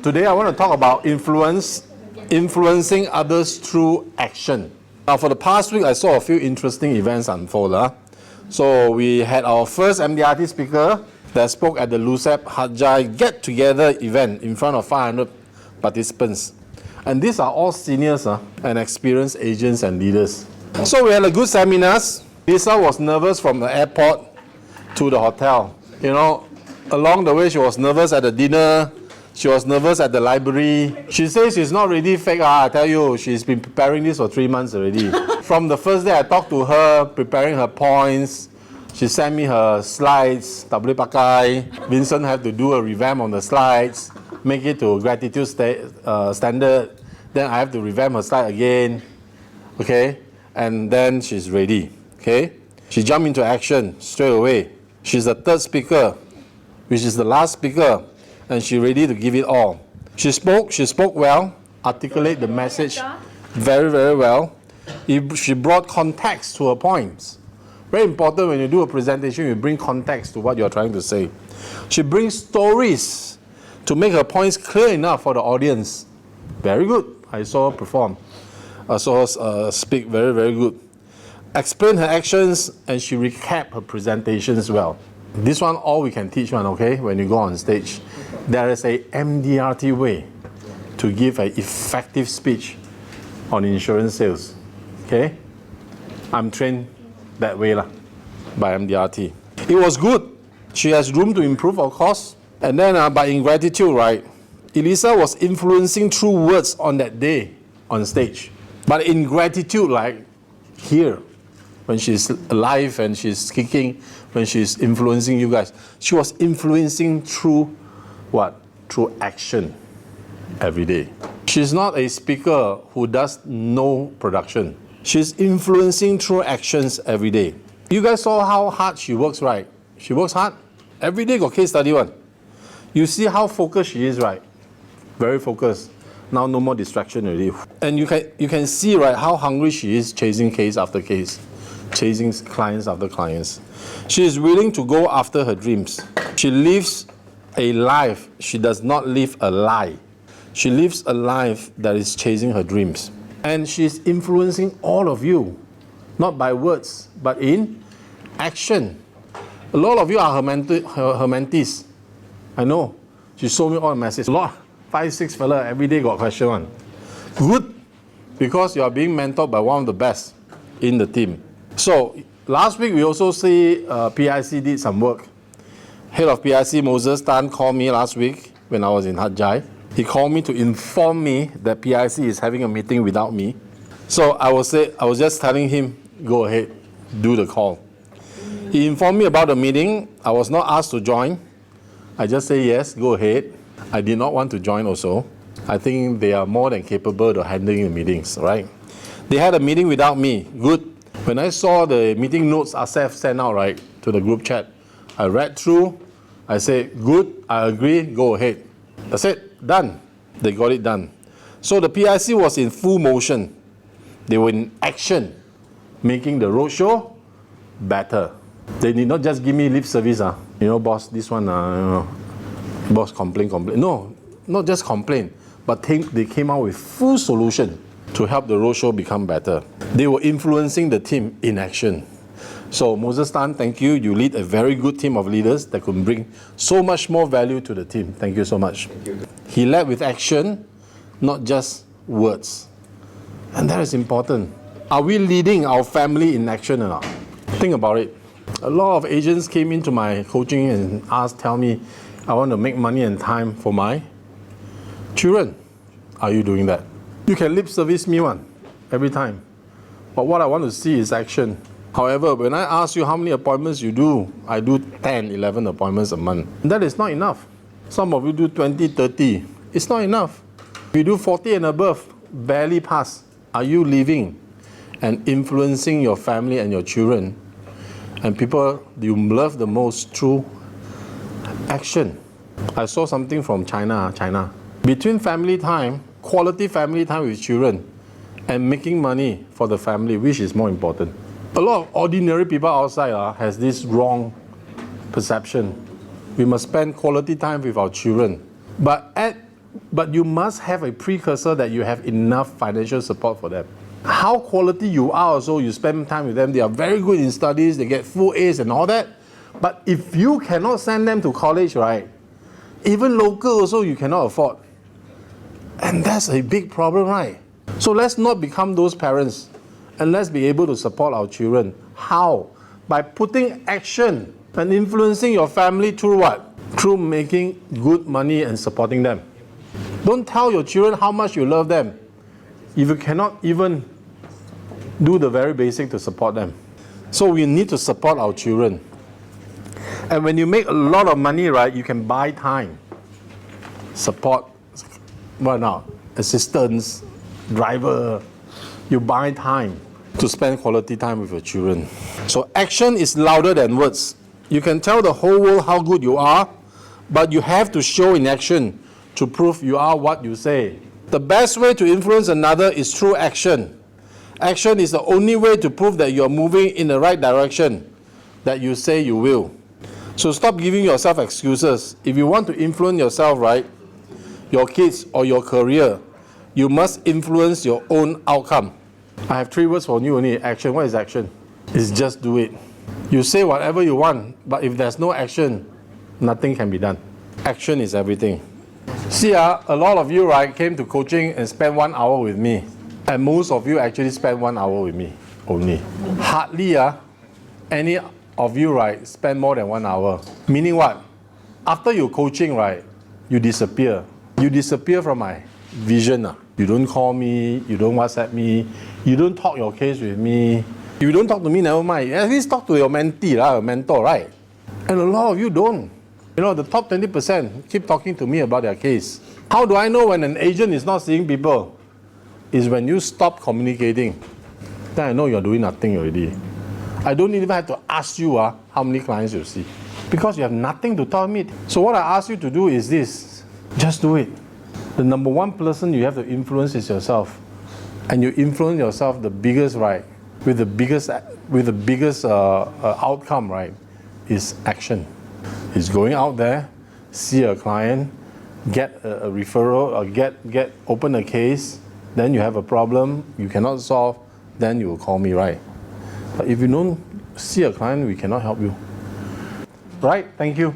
Today I want to talk about influencing others through action. Now for the past week, I saw a few interesting events unfold. So we had our first MDRT speaker that spoke at the LUSEP Hajjai get-together event in front of 500 participants. And these are all seniors and experienced agents and leaders. So we had a good seminars. Elisa was nervous from the airport to the hotel. You know, along the way she was nervous at the dinner. She was nervous at the library. She says she's not really fake. I tell you, she's been preparing this for 3 months already. From the first day I talked to her, preparing her points. She sent me her slides. Tabli pakai. Vincent had to do a revamp on the slides, make it to gratitude standard. Then I have to revamp her slide again. Okay? And then she's ready. Okay? She jumped into action straight away. She's the third speaker, which is the last speaker. And she's ready to give it all. She spoke well, articulate the message very, very well. She brought context to her points. Very important when you do a presentation, you bring context to what you're trying to say. She brings stories to make her points clear enough for the audience. Very good. I saw her perform. I saw her speak very, very good. Explain her actions and she recapped her presentations well. This one, all we can teach one, okay, when you go on stage. There is a MDRT way to give an effective speech on insurance sales, okay? I'm trained that way by MDRT. It was good. She has room to improve, of course. And then, but in gratitude, right, Elisa was influencing through words on that day on stage. But in gratitude, like here, when she's alive and she's kicking, when she's influencing you guys, she was influencing through what? Through action every day. She's not a speaker who does no production. She's influencing through actions every day. You guys saw how hard she works, right? She works hard. Every day got case study one. You see how focused she is, right? Very focused. Now no more distraction already. And you can see, right, how hungry she is chasing case after case, chasing clients after clients. She is willing to go after her dreams. She lives a life. She does not live a lie. She lives a life that is chasing her dreams. And she's influencing all of you, not by words, but in action. A lot of you are her mentees. I know. She showed me all the messages. A lot. 5, 6 fella every day got question one. Good, because you are being mentored by one of the best in the team. So last week we also see PIC did some work. Head of PIC, Moses Tan, called me last week when I was in Hajjai. He called me to inform me that PIC is having a meeting without me. So I was just telling him, go ahead, do the call. He informed me about the meeting. I was not asked to join. I just say yes, go ahead. I did not want to join also. I think they are more than capable of handling the meetings, right? They had a meeting without me. Good. When I saw the meeting notes Asaf sent out, right, to the group chat, I read through. I said, good, I agree, go ahead. That's it, done. They got it done. So the PIC was in full motion. They were in action, making the roadshow better. They did not just give me lip service. You know, boss, this one, boss complain. No, not just complain, but they came out with full solution to help the roadshow become better. They were influencing the team in action. So Moses Tan, thank you. You lead a very good team of leaders that could bring so much more value to the team. Thank you so much. Thank you. He led with action, not just words. And that is important. Are we leading our family in action or not? Think about it. A lot of agents came into my coaching and tell me, I want to make money and time for my children. Are you doing that? You can lip service me one every time. But what I want to see is action. However, when I ask you how many appointments you do, I do 10, 11 appointments a month. That is not enough. Some of you do 20, 30. It's not enough. If you do 40 and above, barely pass. Are you living and influencing your family and your children and people you love the most through action? I saw something from China. Between family time, quality family time with children, and making money for the family, which is more important? A lot of ordinary people outside has this wrong perception. We must spend quality time with our children. But at but you must have a precursor that you have enough financial support for them. How quality you are also, you spend time with them, they are very good in studies, they get full A's and all that. But if you cannot send them to college, right, even local also you cannot afford. And that's a big problem, right? So let's not become those parents, and let's be able to support our children. How? By putting action and influencing your family through what? Through making good money and supporting them. Don't tell your children how much you love them if you cannot even do the very basic to support them. So we need to support our children. And when you make a lot of money, right, you can buy time. Support, well now, assistants, driver, you buy time to spend quality time with your children. So action is louder than words. You can tell the whole world how good you are, but you have to show in action to prove you are what you say. The best way to influence another is through action. Action is the only way to prove that you are moving in the right direction that you say you will. So stop giving yourself excuses. If you want to influence yourself, right, your kids or your career, you must influence your own outcome. I have 3 words for you only. Action. What is action? It's just do it. You say whatever you want, but if there's no action, nothing can be done. Action is everything. See, a lot of you, right, came to coaching and spent 1 hour with me. And most of you actually spent 1 hour with me only. Hardly any of you, right, spend more than 1 hour. Meaning what? After your coaching, right, you disappear. You disappear from my vision. You don't call me, you don't WhatsApp me, you don't talk your case with me. If you don't talk to me, never mind. At least talk to your mentee, your mentor, right? And a lot of you don't. You know, the top 20% keep talking to me about their case. How do I know when an agent is not seeing people? Is when you stop communicating. Then I know you're doing nothing already. I don't even have to ask you how many clients you see. Because you have nothing to tell me. So what I ask you to do is this. Just do it. The number one person you have to influence is yourself. And you influence yourself the biggest, right? With the biggest outcome, right? Is action. Is going out there, see a client, get a referral, or open a case, then you have a problem you cannot solve, then you will call me, right? But if you don't see a client, we cannot help you. Right? Thank you.